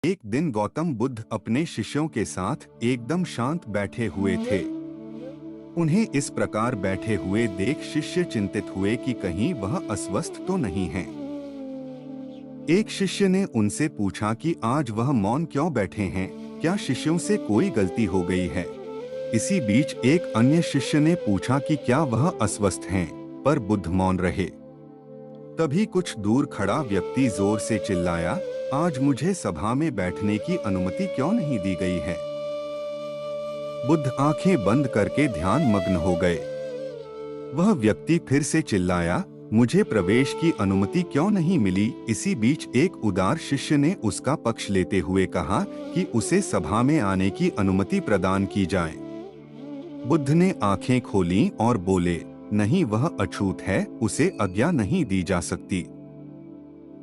एक दिन गौतम बुद्ध अपने शिष्यों के साथ एकदम शांत बैठे हुए थे। उन्हें इस प्रकार बैठे हुए देख शिष्य चिंतित हुए कि कहीं वह अस्वस्थ तो नहीं हैं। एक शिष्य ने उनसे पूछा कि आज वह मौन क्यों बैठे हैं, क्या शिष्यों से कोई गलती हो गई है। इसी बीच एक अन्य शिष्य ने पूछा कि क्या वह अस्वस्थ हैं, पर बुद्ध मौन रहे। तभी कुछ दूर खड़ा व्यक्ति जोर से चिल्लाया, आज मुझे सभा में बैठने की अनुमति क्यों नहीं दी गई है। बुद्ध आंखें बंद करके ध्यान मग्न हो गए। वह व्यक्ति फिर से चिल्लाया, मुझे प्रवेश की अनुमति क्यों नहीं मिली। इसी बीच एक उदार शिष्य ने उसका पक्ष लेते हुए कहा कि उसे सभा में आने की अनुमति प्रदान की जाए। बुद्ध ने आंखें खोलीं और बोले, नहीं, वह अछूत है, उसे आज्ञा नहीं दी जा सकती।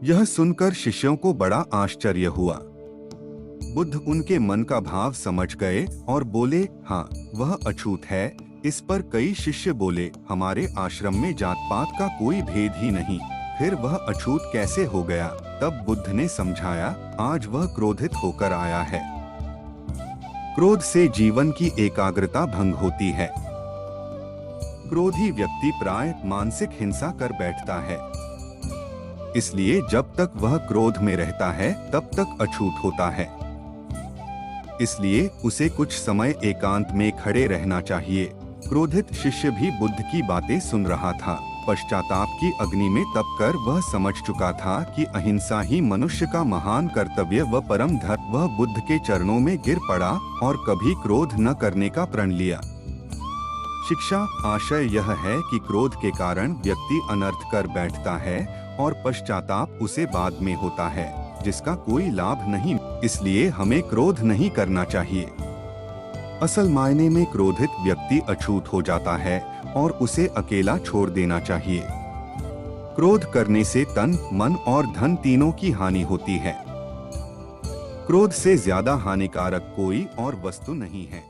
यह सुनकर शिष्यों को बड़ा आश्चर्य हुआ। बुद्ध उनके मन का भाव समझ गए और बोले, हाँ, वह अछूत है। इस पर कई शिष्य बोले, हमारे आश्रम में जात पात का कोई भेद ही नहीं, फिर वह अछूत कैसे हो गया। तब बुद्ध ने समझाया, आज वह क्रोधित होकर आया है। क्रोध से जीवन की एकाग्रता भंग होती है। क्रोधी व्यक्ति प्राय मानसिक हिंसा कर बैठता है। इसलिए जब तक वह क्रोध में रहता है तब तक अछूत होता है। इसलिए उसे कुछ समय एकांत में खड़े रहना चाहिए। क्रोधित शिष्य भी बुद्ध की बातें सुन रहा था। पश्चाताप की अग्नि में तपकर वह समझ चुका था कि अहिंसा ही मनुष्य का महान कर्तव्य व परम धर्म। वह बुद्ध के चरणों में गिर पड़ा और कभी क्रोध न करने का प्रण लिया। शिक्षा आशय यह है कि क्रोध के कारण व्यक्ति अनर्थ कर बैठता है और पश्चाताप उसे बाद में होता है, जिसका कोई लाभ नहीं। इसलिए हमें क्रोध नहीं करना चाहिए। असल मायने में क्रोधित व्यक्ति अछूत हो जाता है और उसे अकेला छोड़ देना चाहिए। क्रोध करने से तन, मन और धन तीनों की हानि होती है। क्रोध से ज्यादा हानिकारक कोई और वस्तु नहीं है।